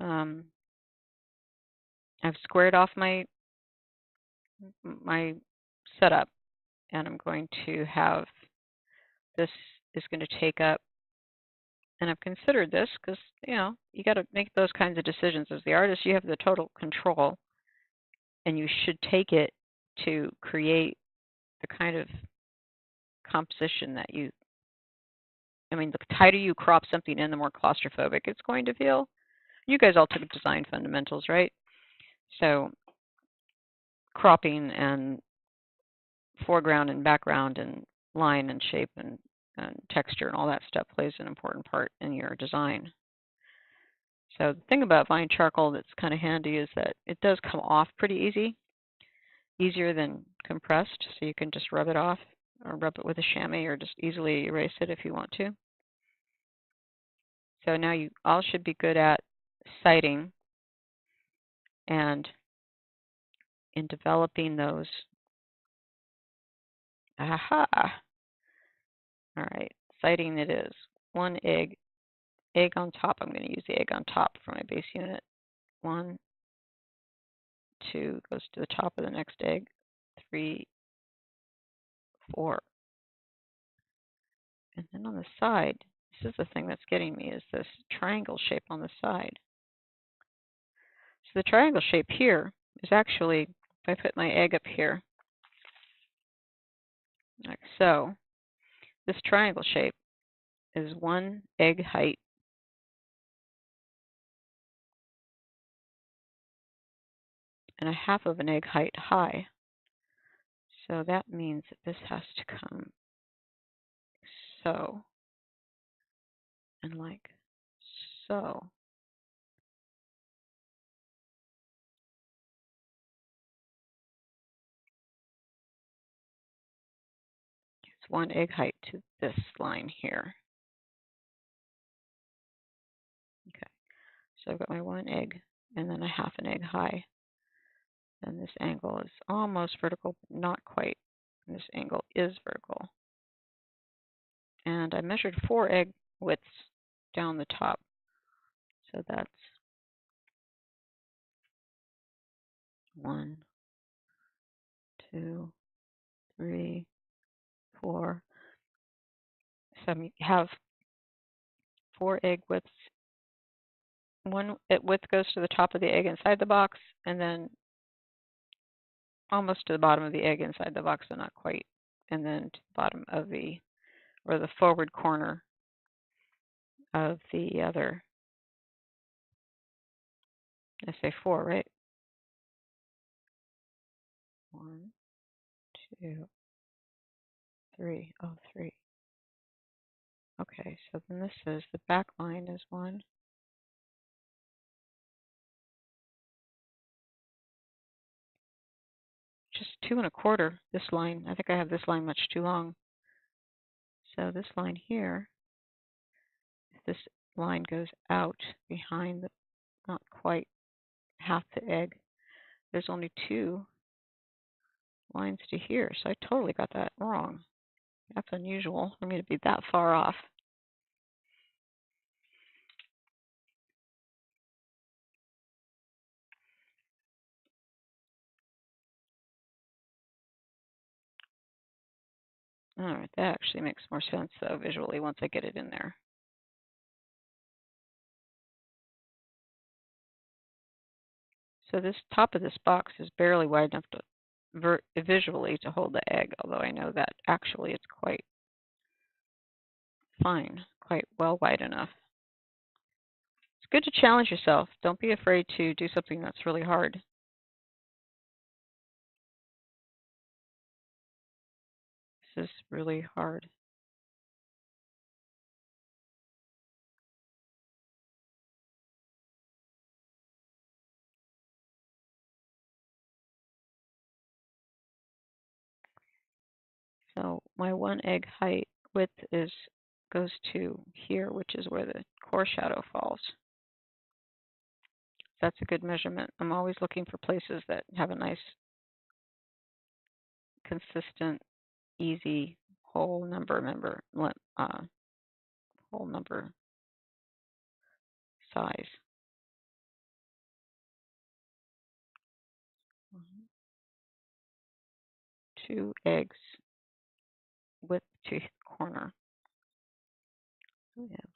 I've squared off my setup, and I'm going to have this is going to take up, and I've considered this because, you got to make those kinds of decisions. As the artist, you have the total control, and you should take it to create the kind of composition that the tighter you crop something in, the more claustrophobic it's going to feel. You guys all took design fundamentals, right? So cropping and foreground and background and line and shape and texture and all that stuff plays an important part in your design. So the thing about vine charcoal that's kind of handy is that it does come off pretty easier than compressed, so you can just rub it off or rub it with a chamois or just easily erase it if you want to. So now you all should be good at sighting and in developing those. Aha! All right, sighting it is. One egg on top. I'm going to use the egg on top for my base unit. 1, 2 goes to the top of the next egg. 3, 4. And then on the side, this is the thing that's getting me, is this triangle shape on the side. So the triangle shape here is actually, if I put my egg up here, like so, this triangle shape is 1 egg height and a half of an egg height high. So that means that this has to come so and like so. It's 1 egg height to this line here. Okay, so I've got my 1 egg and then a half an egg high. And this angle is almost vertical, but not quite. And this angle is vertical. And I measured 4 egg widths down the top. So that's 1, 2, 3, 4. So you have 4 egg widths. 1 width goes to the top of the egg inside the box, and then almost to the bottom of the egg inside the box, but not quite. And then to the bottom of the forward corner of the other. I say 4, right? 1, 2, 3. Oh, 3. Okay, so then this is the back line is 1. Just 2 1/4. This line, I think I have this line much too long. So this line here, if this line goes out behind the, not quite half the egg, there's only 2 lines to here. So I totally got that wrong. That's unusual for me to be that far off. All right, that actually makes more sense though visually once I get it in there. So this top of this box is barely wide enough to visually to hold the egg, although I know that actually it's quite fine, quite well wide enough. It's good to challenge yourself. Don't be afraid to do something that's really hard. This is really hard. So my 1 egg height width goes to here, which is where the core shadow falls. That's a good measurement. I'm always looking for places that have a nice, consistent, easy whole number size. 2 eggs width to corner. So we have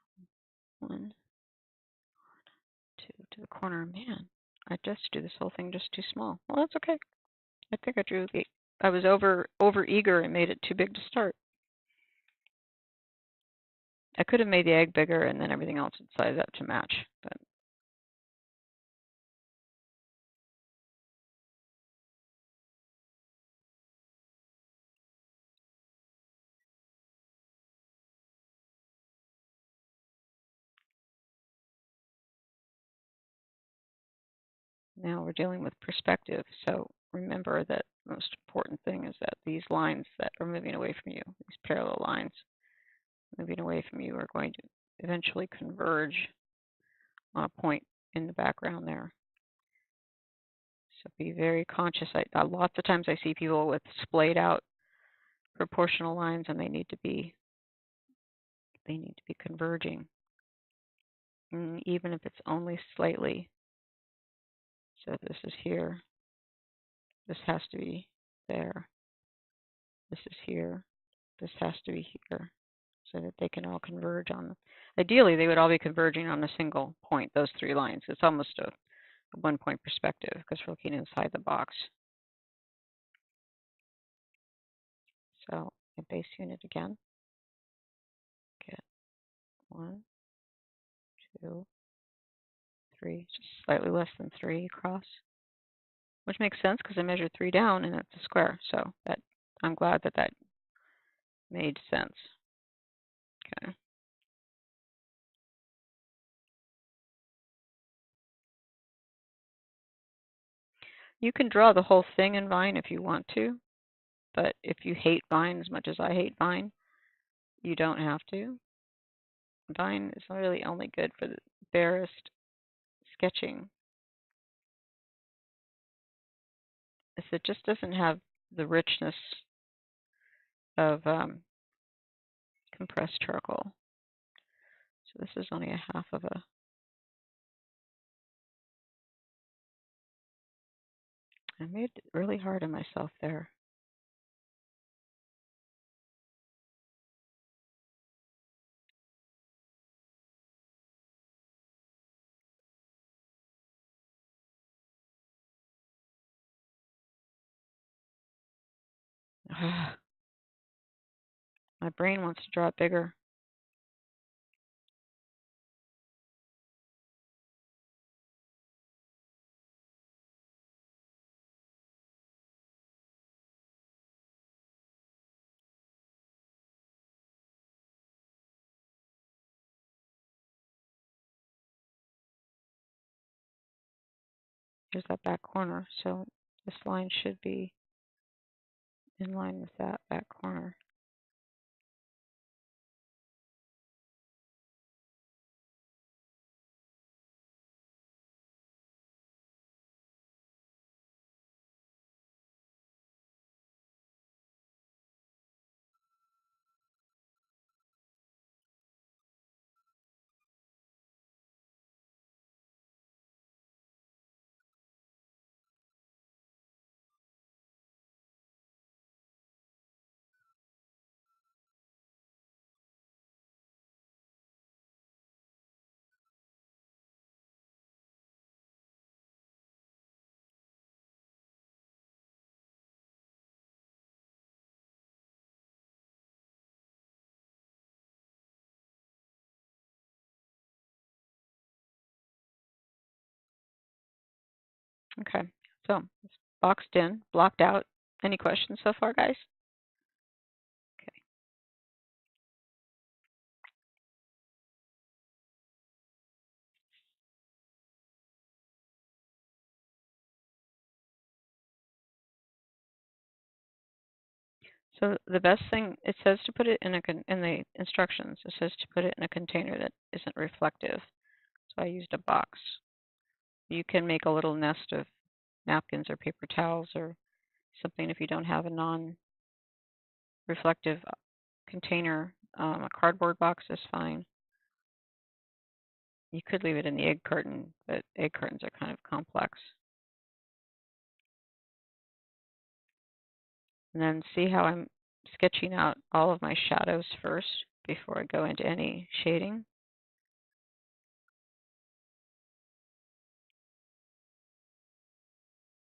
1, 2 to the corner. Man, I just do this whole thing just too small. Well, that's okay. I think I was over eager and made it too big to start. I could have made the egg bigger and then everything else would size up to match, but now we're dealing with perspective. So remember that the most important thing is that these lines that are moving away from you, these parallel lines moving away from you, are going to eventually converge on a point in the background there. So be very conscious. Lots of times I see people with splayed out proportional lines, and they need to be converging, even if it's only slightly. So if this is here, this has to be there. This is here. This has to be here, so that they can all converge on. Ideally, they would all be converging on a single point. Those 3 lines. It's almost a one-point perspective because we're looking inside the box. So a base unit again. Get 1, 2, 3, just slightly less than 3 across, which makes sense because I measured 3 down and it's a square. So that I'm glad that made sense. Okay. You can draw the whole thing in Vine if you want to, but if you hate Vine as much as I hate Vine, you don't have to. Vine is really only good for the barest sketching. It just doesn't have the richness of compressed charcoal. So this is only a half of a. I made it really hard on myself there. My brain wants to draw it bigger. Here's that back corner, so this line should be in line with that back corner. Okay, so it's boxed in, blocked out. Any questions so far, guys? Okay. So the best thing, it says to put it in the instructions, it says to put it in a container that isn't reflective. So I used a box. You can make a little nest of napkins or paper towels or something if you don't have a non-reflective container. A cardboard box is fine. You could leave it in the egg carton, but egg cartons are kind of complex. And then see how I'm sketching out all of my shadows first before I go into any shading.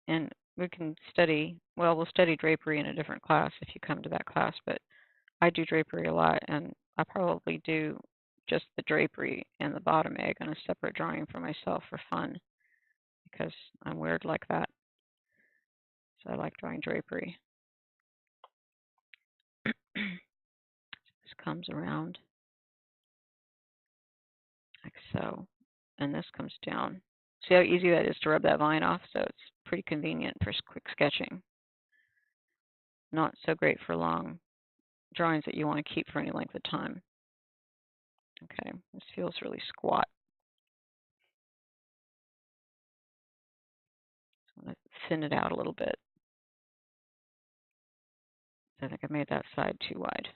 And we can study, well, we'll study drapery in a different class if you come to that class, but I do drapery a lot, and I'll probably do just the drapery and the bottom egg on a separate drawing for myself for fun, because I'm weird like that. So I like drawing drapery. This comes around like so, and this comes down. See how easy that is to rub that vine off? So it's pretty convenient for quick sketching. Not so great for long drawings that you want to keep for any length of time. Okay, this feels really squat. So I'm going to thin it out a little bit. I think I made that side too wide.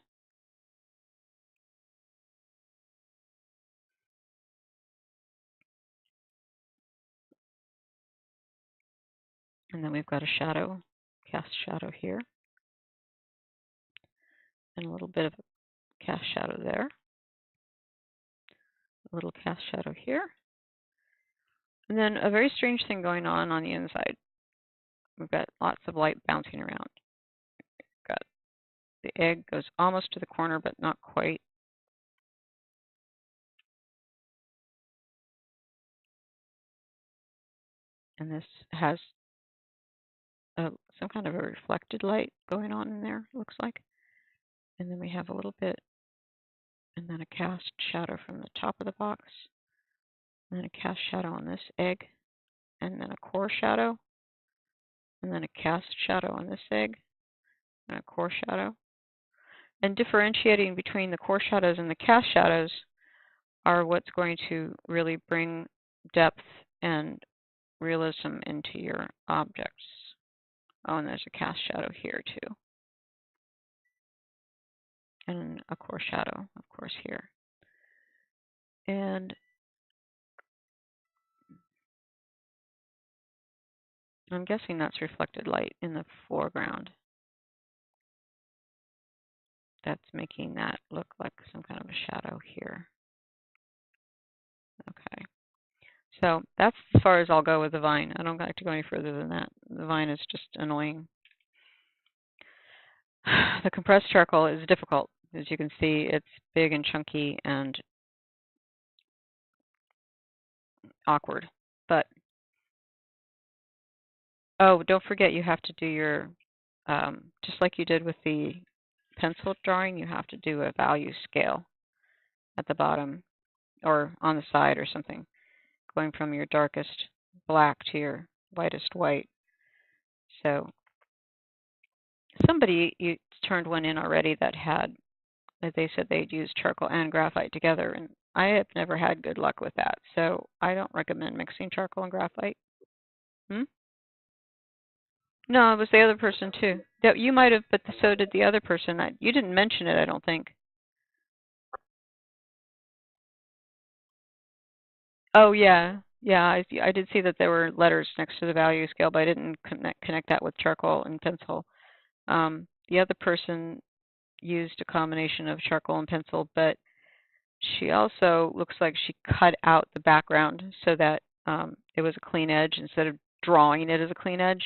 And then we've got a shadow, cast shadow here, and a little bit of a cast shadow there, a little cast shadow here, and then a very strange thing going on the inside. We've got lots of light bouncing around. Got the egg goes almost to the corner, but not quite. And this has some kind of a reflected light going on in there, looks like. And then we have a little bit, and then a cast shadow from the top of the box, and then a cast shadow on this egg, and then a core shadow, and then a cast shadow on this egg, and a core shadow. And differentiating between the core shadows and the cast shadows are what's going to really bring depth and realism into your objects. Oh, and there's a cast shadow here too. And a core shadow, of course, here. And I'm guessing that's reflected light in the foreground. That's making that look like some kind of a shadow here. Okay. So that's as far as I'll go with the vine. I don't like to go any further than that. The vine is just annoying. The compressed charcoal is difficult. As you can see, it's big and chunky and awkward. But, oh, don't forget you have to do your, just like you did with the pencil drawing, you have to do a value scale at the bottom or on the side or something, going from your darkest black to your lightest white. So somebody you turned one in already that they said they'd use charcoal and graphite together, and I have never had good luck with that. So I don't recommend mixing charcoal and graphite. Hmm? No, it was the other person too. That you might have, but so did the other person. You didn't mention it, I don't think. Oh yeah, yeah. I did see that there were letters next to the value scale, but I didn't connect that with charcoal and pencil. The other person used a combination of charcoal and pencil, but she also looks like she cut out the background so that it was a clean edge instead of drawing it as a clean edge.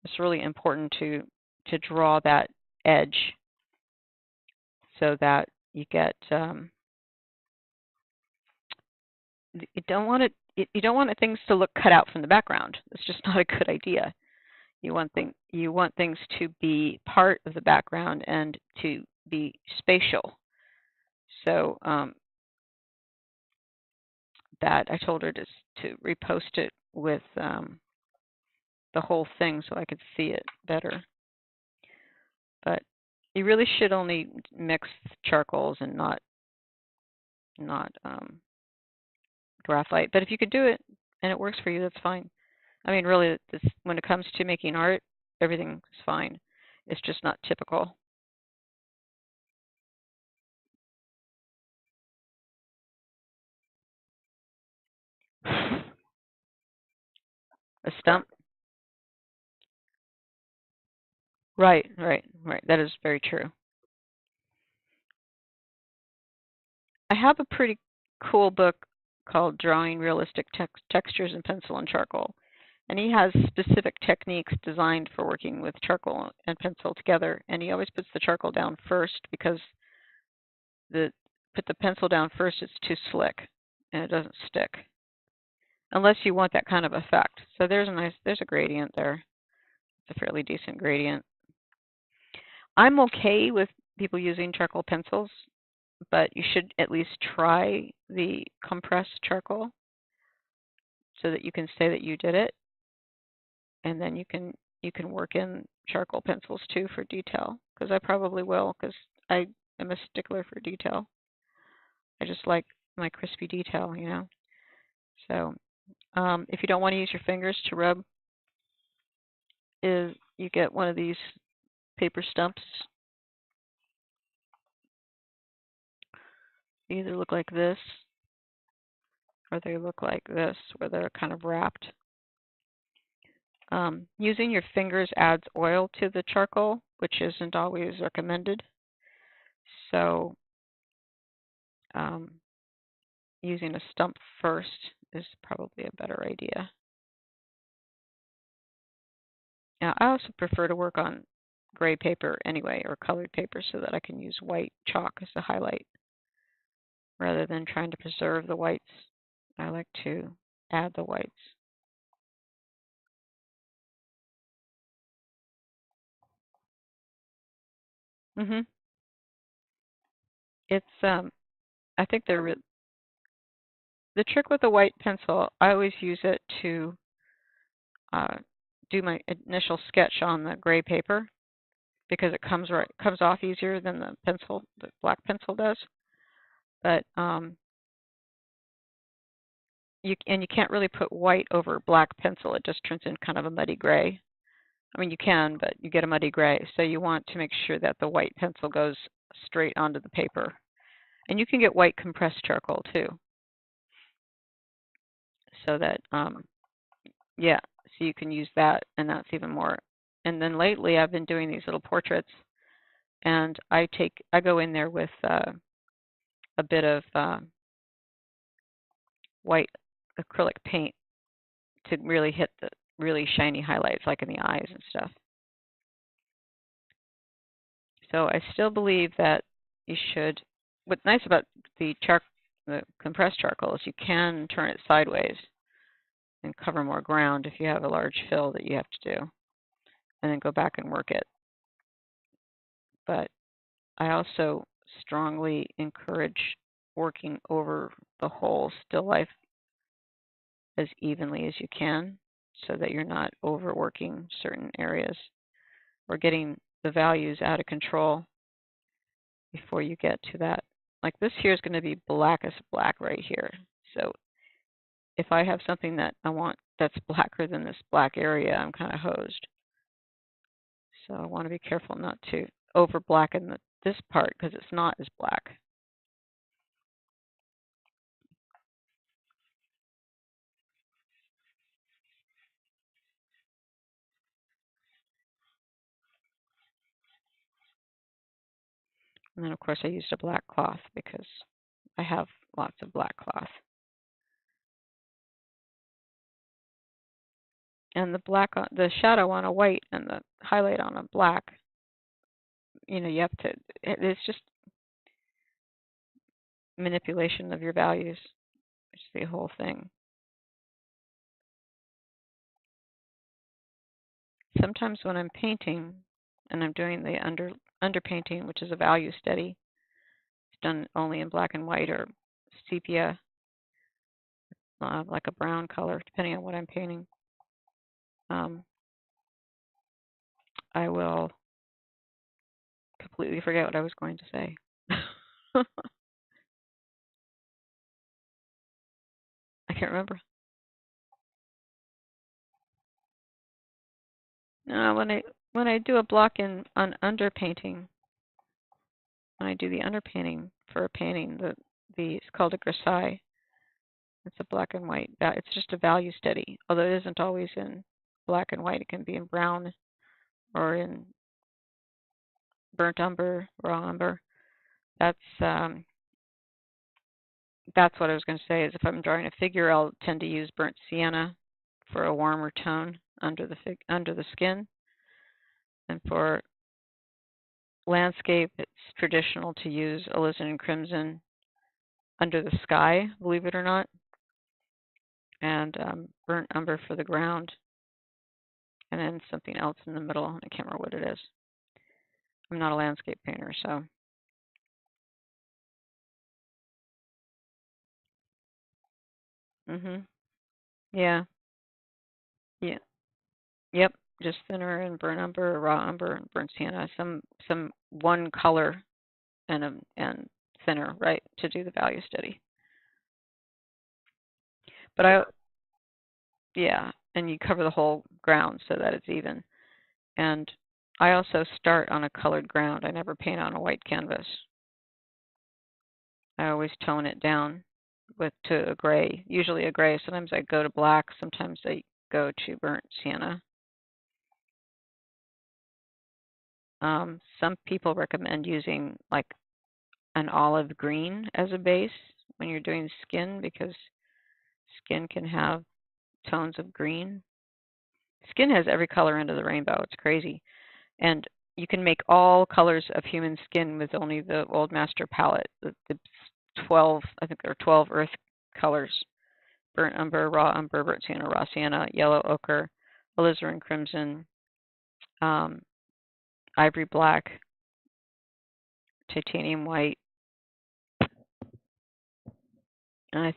It's really important to draw that edge so that you get you don't want things to look cut out from the background. It's just not a good idea. You want things to be part of the background and to be spatial. So that I told her to repost it with the whole thing so I could see it better. But you really should only mix charcoals and not graphite. But if you could do it and it works for you, that's fine. I mean, really, when it comes to making art, everything's fine. It's just not typical. A stump? Right, right, right. That is very true. I have a pretty cool book called Drawing Realistic Textures in Pencil and Charcoal. And he has specific techniques designed for working with charcoal and pencil together. And he always puts the charcoal down first because the put the pencil down first, it's too slick and it doesn't stick unless you want that kind of effect. So there's a gradient there. It's a fairly decent gradient. I'm okay with people using charcoal pencils, but you should at least try the compressed charcoal so that you can say that you did it, and then you can work in charcoal pencils too for detail. Because I probably will, because I am a stickler for detail. I just like my crispy detail, you know. So if you don't want to use your fingers to rub, is you get one of these paper stumps. They either look like this or they look like this, where they're kind of wrapped. Using your fingers adds oil to the charcoal, which isn't always recommended. So um, using a stump first is probably a better idea. Now, I also prefer to work on gray paper anyway, or colored paper, so that I can use white chalk as a highlight rather than trying to preserve the whites. I like to add the whites. Mhm. It's I think the trick with the white pencil. I always use it to uh, do my initial sketch on the gray paper because it comes off easier than the black pencil does. But you can't really put white over black pencil. It just turns in kind of a muddy gray. I mean, you can, but you get a muddy gray. So you want to make sure that the white pencil goes straight onto the paper. And you can get white compressed charcoal too. So that yeah, so you can use that, and that's even more. And then lately, I've been doing these little portraits, and I go in there with a bit of white acrylic paint to really hit the really shiny highlights, like in the eyes and stuff. So I still believe that you should. What's nice about the compressed charcoal is you can turn it sideways and cover more ground if you have a large fill that you have to do, and then go back and work it. But I also strongly encourage working over the whole still life as evenly as you can so that you're not overworking certain areas or getting the values out of control before you get to that. Like this here is going to be blackest black right here. So if I have something that I want that's blacker than this black area, I'm kind of hosed. So I want to be careful not to over blacken this part because it's not as black. And then of course I used a black cloth because I have lots of black cloth. And the shadow on a white and the highlight on a black, you have to, it's just manipulation of your values, which is the whole thing. Sometimes when I'm painting and I'm doing the underpainting, which is a value study, it's done only in black and white or sepia, like a brown color, depending on what I'm painting. Um, I will completely forget what I was going to say. I can't remember. No, when I do a block on underpainting, when I do the underpainting for a painting, it's called a grisaille. It's a black and white. It's just a value study, although it isn't always in black and white. It can be in brown or in burnt umber, raw umber. That's um, that's what I was going to say. Is if I'm drawing a figure, I'll tend to use burnt sienna for a warmer tone under the skin. And for landscape, it's traditional to use alizarin crimson under the sky, believe it or not, and burnt umber for the ground, and then something else in the middle. I can't remember what it is. I'm not a landscape painter, so. Yeah. Yeah. Yep. Just thinner and burnt umber, raw umber, and burnt sienna. Some one color and thinner, right, to do the value study. But yeah, and you cover the whole ground so that it's even. And I also start on a colored ground. I never paint on a white canvas. I always tone it down to a gray, usually a gray. Sometimes I go to black. Sometimes I go to burnt sienna. Some people recommend using like an olive green as a base when you're doing skin because skin can have tones of green. Skin has every color under the rainbow. It's crazy. And you can make all colors of human skin with only the Old Master palette. The 12, I think there are 12 earth colors: burnt umber, raw umber, burnt sienna, raw sienna, yellow ochre, alizarin crimson, um, ivory black, titanium white, and I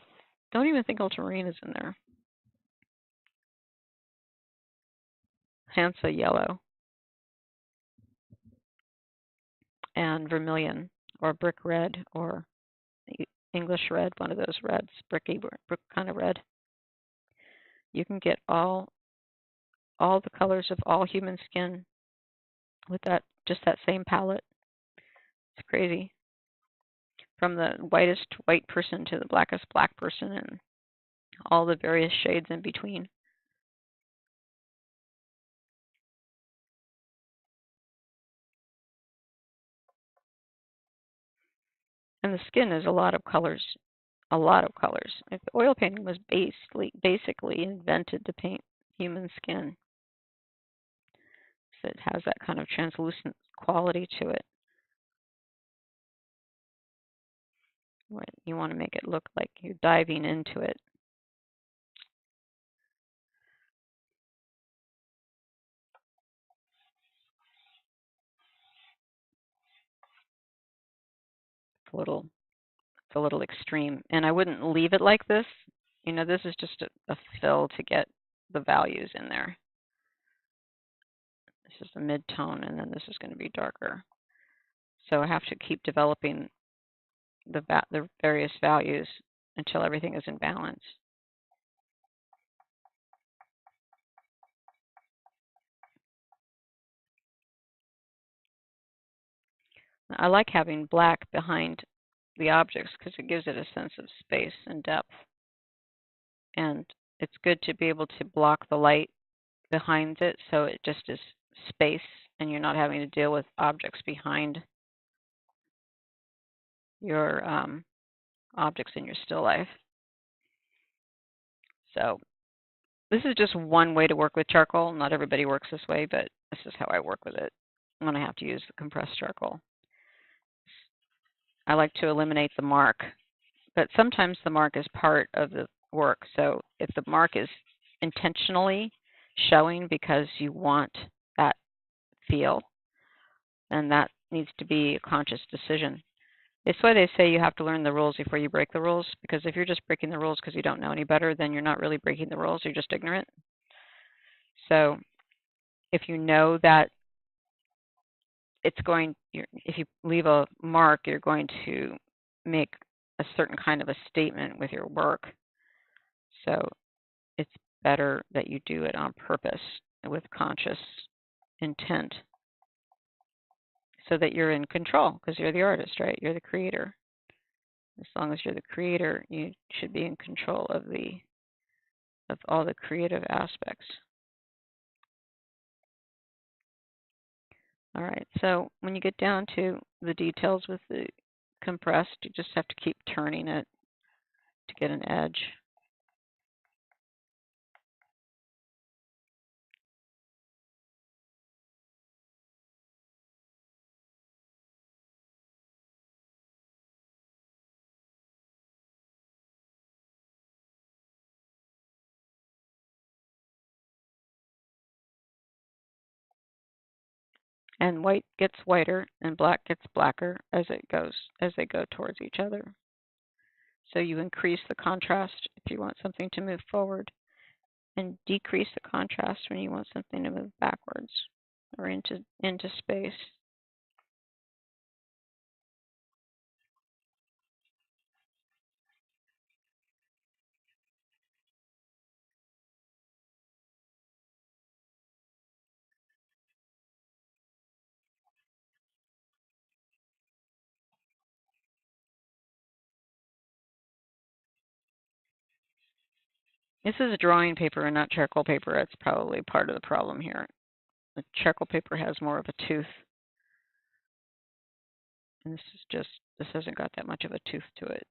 don't even think ultramarine is in there. Hansa yellow and vermilion or brick red or English red, one of those reds, brick kind of red. You can get all the colors of all human skin with that same palette. It's crazy. From the whitest white person to the blackest black person and all the various shades in between. And the skin is a lot of colors. A lot of colors. Like oil painting was basically invented to paint human skin. So it has that kind of translucent quality to it. You want to make it look like you're diving into it. It's a little extreme. And I wouldn't leave it like this. This is just a fill to get the values in there. This is the mid-tone, and then this is going to be darker. So I have to keep developing the various values until everything is in balance. I like having black behind the objects because it gives it a sense of space and depth. And it's good to be able to block the light behind it so it just is space and you're not having to deal with objects behind your objects in your still life. So this is just one way to work with charcoal. Not everybody works this way, but this is how I work with it when I have to use the compressed charcoal. I like to eliminate the mark, but sometimes the mark is part of the work. So if the mark is intentionally showing because you want that feel, then that needs to be a conscious decision. It's why they say you have to learn the rules before you break the rules, because if you're just breaking the rules because you don't know any better, then you're not really breaking the rules, you're just ignorant. So if you know that if you leave a mark, you're going to make a certain kind of a statement with your work. So it's better that you do it on purpose with conscious intent so that you're in control because you're the artist, right? You're the creator. As long as you're the creator, you should be in control of all the creative aspects. All right, so when you get down to the details with the compressed, you just have to keep turning it to get an edge. And white gets whiter and black gets blacker as they go towards each other. So you increase the contrast if you want something to move forward, and decrease the contrast when you want something to move backwards or into space. This is drawing paper and not charcoal paper. That's probably part of the problem here. The charcoal paper has more of a tooth, and this hasn't got that much of a tooth to it.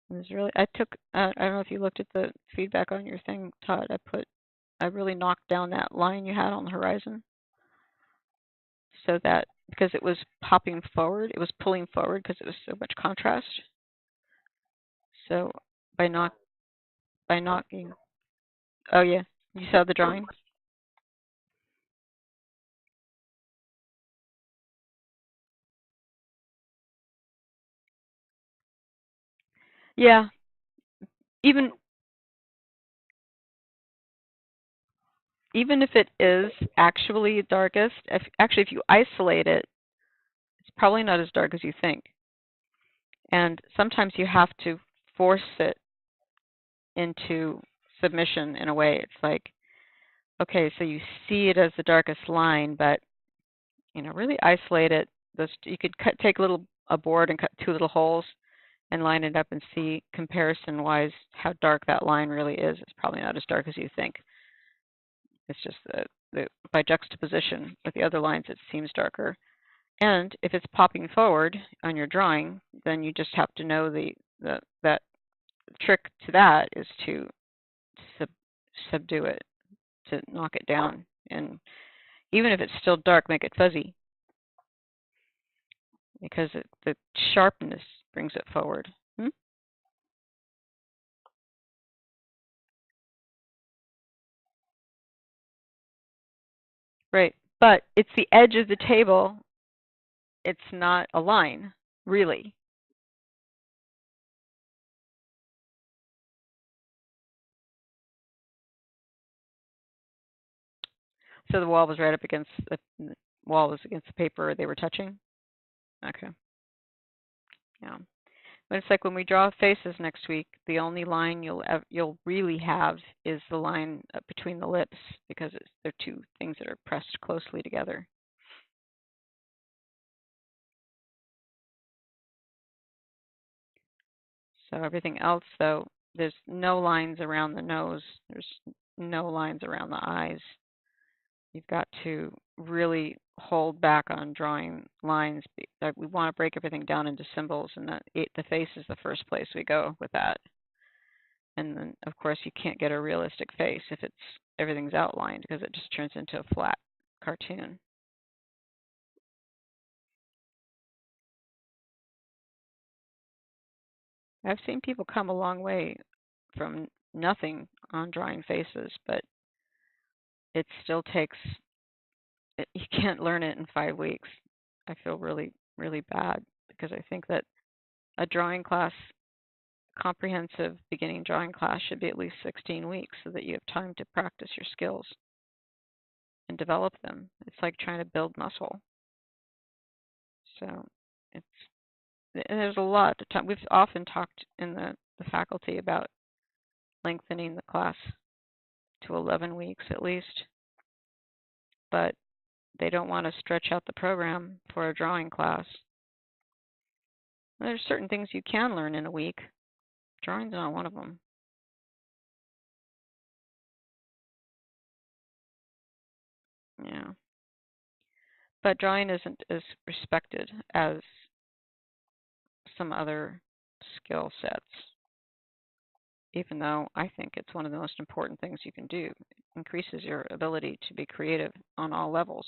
I don't know if you looked at the feedback on your thing, Todd. I really knocked down that line you had on the horizon so that because it was popping forward, it was pulling forward because it was so much contrast. So by knock by knocking, oh yeah, you saw the drawing? Yeah, even even if it is actually darkest, if you isolate it, it's probably not as dark as you think. And sometimes you have to force it into submission in a way. It's like, okay, so you see it as the darkest line, but really isolate it. You could take a board and cut two little holes and line it up and see comparison-wise how dark that line really is. It's probably not as dark as you think. It's just by juxtaposition with the other lines, it seems darker. And if it's popping forward on your drawing, then you just have to know that trick to that is to subdue it, to knock it down. And even if it's still dark, make it fuzzy because the sharpness brings it forward. Right. But it's the edge of the table. It's not a line, really. So the wall was right up against the wall was against the paper they were touching. Okay. Yeah. But it's like when we draw faces next week, the only line you'll really have is the line between the lips because they're two things that are pressed closely together. So everything else, though, there's no lines around the nose. There's no lines around the eyes. You've got to really hold back on drawing lines. We want to break everything down into symbols, and the face is the first place we go with that. And then, of course, you can't get a realistic face if everything's outlined because it just turns into a flat cartoon. I've seen people come a long way from nothing on drawing faces, but it still takes, you can't learn it in 5 weeks. I feel really, really bad because I think that a drawing class, comprehensive beginning drawing class, should be at least 16 weeks so that you have time to practice your skills and develop them. It's like trying to build muscle. So it's and there's a lot of time. We've often talked in the faculty about lengthening the class to 11 weeks at least, but they don't want to stretch out the program for a drawing class. There's certain things you can learn in a week. Drawing's not one of them. Yeah. But drawing isn't as respected as some other skill sets, even though I think it's one of the most important things you can do. It increases your ability to be creative on all levels,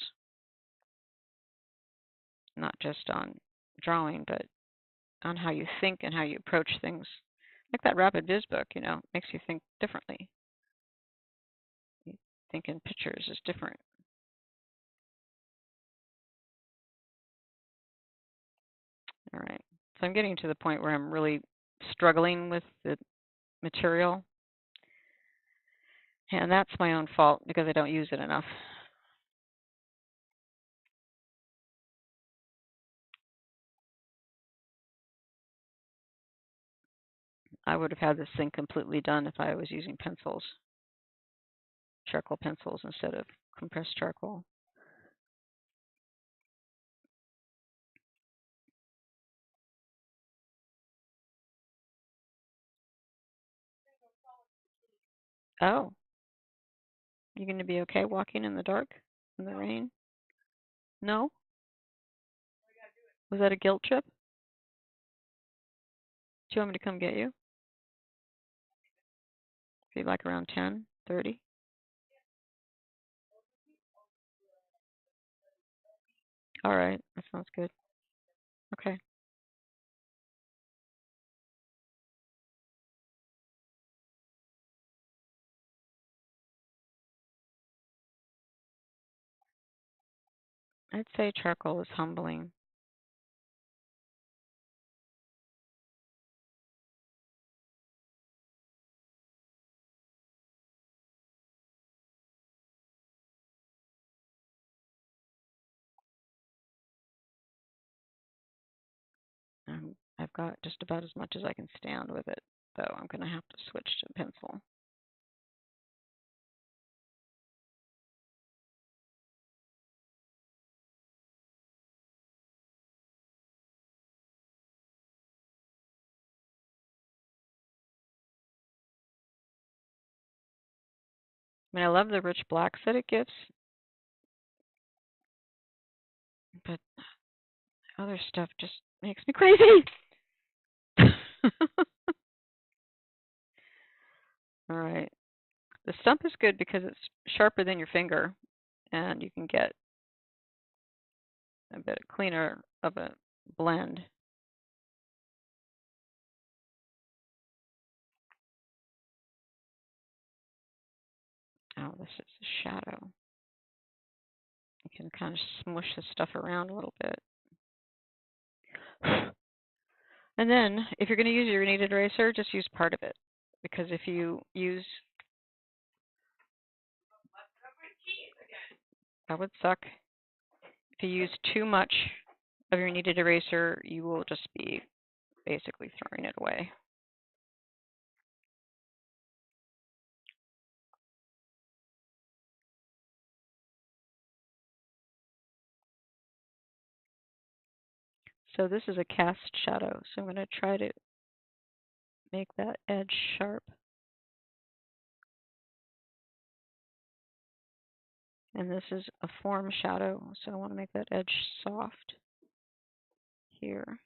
not just on drawing, but on how you think and how you approach things. Like that rapid viz book, makes you think differently. You think in pictures is different. All right. So I'm getting to the point where I'm really struggling with the material. And that's my own fault because I don't use it enough. I would have had this thing completely done if I was using pencils, charcoal pencils instead of compressed charcoal. Oh, you going to be okay walking in the dark, in the rain? No? Was that a guilt trip? Do you want me to come get you? Be like around 10:30? All right, that sounds good. Okay. I'd say charcoal is humbling. I've got just about as much as I can stand with it, though I'm going to have to switch to pencil. I mean, I love the rich blacks that it gives, but other stuff just makes me crazy. All right. The stump is good because it's sharper than your finger, and you can get a bit cleaner of a blend. Oh, this is a shadow. You can kind of smush the stuff around a little bit. And then, if you're going to use your kneaded eraser, just use part of it. Because if you use, that would suck. If you use too much of your kneaded eraser, you will just be basically throwing it away. So this is a cast shadow. So I'm going to try to make that edge sharp. And this is a form shadow, so I want to make that edge soft here.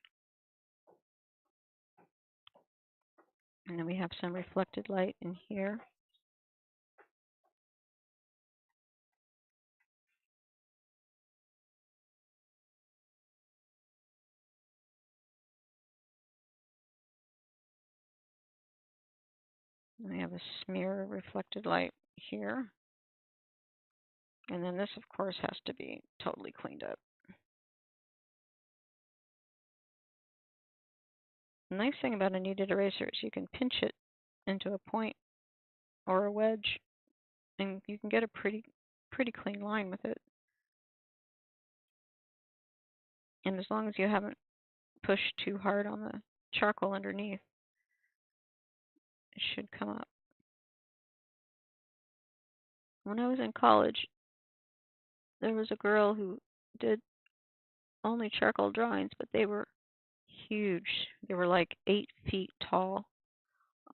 And then we have some reflected light in here. And we have a smear of reflected light here. And then this, of course, has to be totally cleaned up. The nice thing about a kneaded eraser is you can pinch it into a point or a wedge, and you can get a pretty clean line with it. And as long as you haven't pushed too hard on the charcoal underneath, it should come up. When I was in college, there was a girl who did only charcoal drawings, but they were huge. They were like 8 feet tall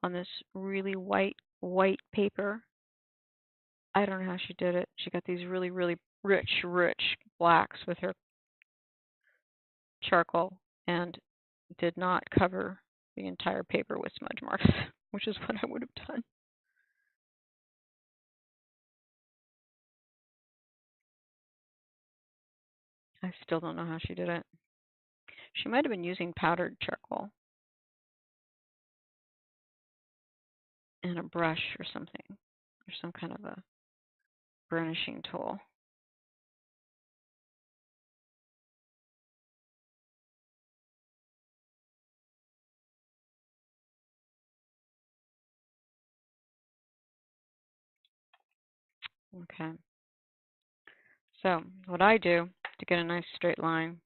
on this really white paper. I don't know how she did it. She got these really rich blacks with her charcoal and did not cover the entire paper with smudge marks, which is what I would have done. I still don't know how she did it. She might have been using powdered charcoal and a brush or something, or some kind of a burnishing tool. Okay. So what I do to get a nice straight line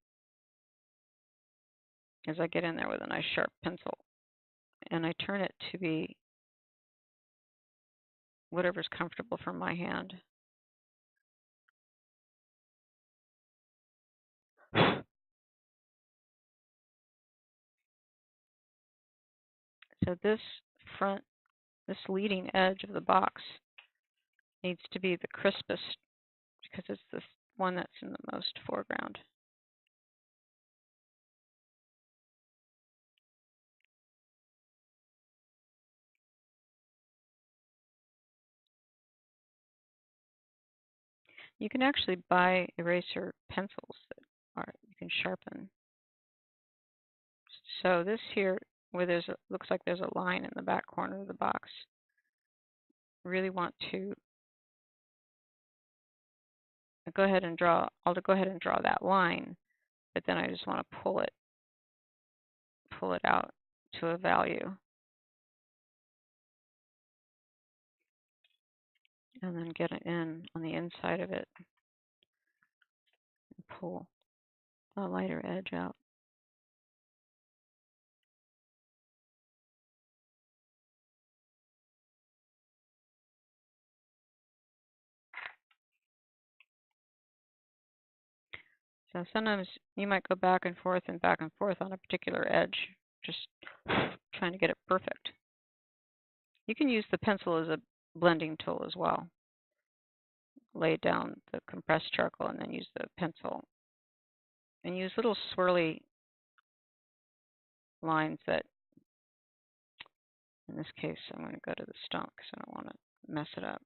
is I get in there with a nice sharp pencil and I turn it to be whatever's comfortable for my hand. So this leading edge of the box needs to be the crispest because it's the one that's in the most foreground. You can actually buy eraser pencils that you can sharpen. So this here, where looks like there's a line in the back corner of the box, really want to go ahead and draw. I'll go ahead and draw that line, but then I just want to pull it out to a value, and then get it in on the inside of it and pull the lighter edge out. So sometimes you might go back and forth on a particular edge, just trying to get it perfect. You can use the pencil as a blending tool as well. Lay down the compressed charcoal and then use the pencil. And use little swirly lines that, in this case, I'm going to go to the stump because I don't want to mess it up.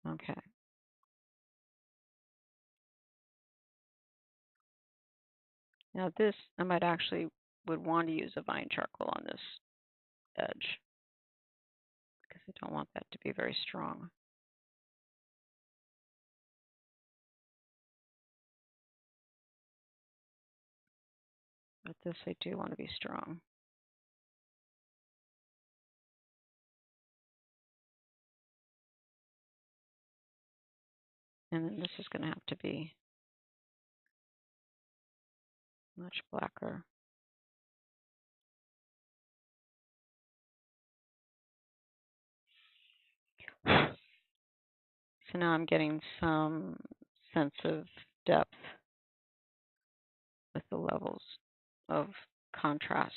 Okay. Now this, I might actually would want to use a vine charcoal on this edge because I don't want that to be very strong. But this I do want to be strong. And then this is going to have to be much blacker. So now I'm getting some sense of depth with the levels of contrast.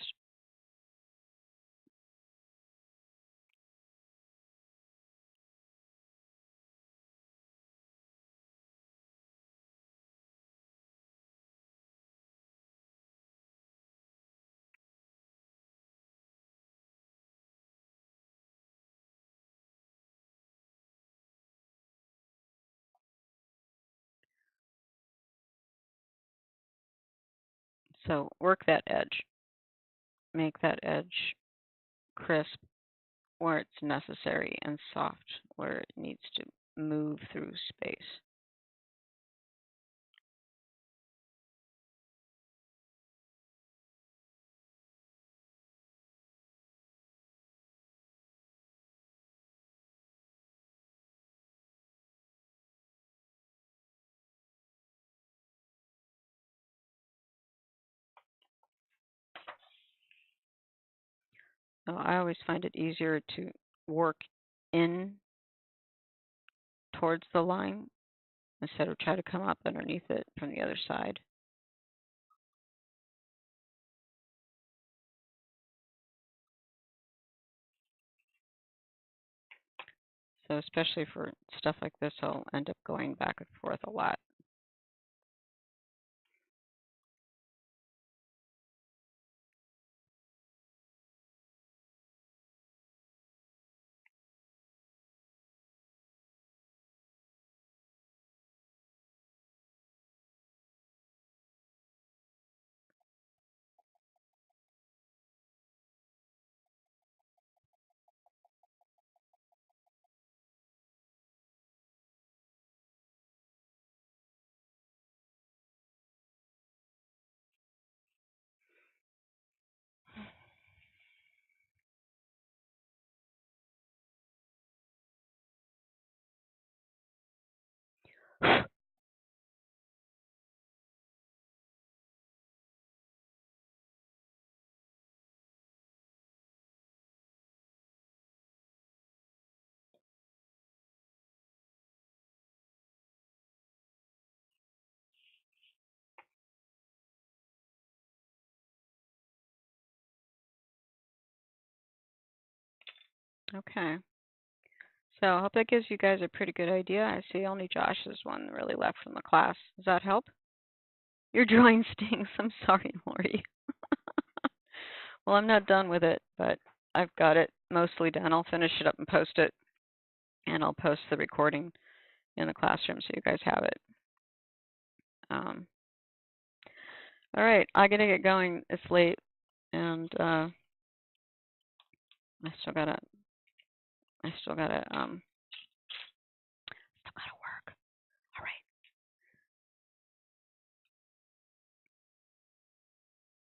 So work that edge. Make that edge crisp where it's necessary and soft where it needs to move through space. So I always find it easier to work in towards the line instead of try to come up underneath it from the other side. So especially for stuff like this, I'll end up going back and forth a lot. Okay. So I hope that gives you guys a pretty good idea. I see only Josh is one really left from the class. Does that help? Your drawing stinks. I'm sorry, Lori. Well, I'm not done with it, but I've got it mostly done. I'll finish it up and post it, and I'll post the recording in the classroom so you guys have it. All right, I gotta get going. It's late, and I still gotta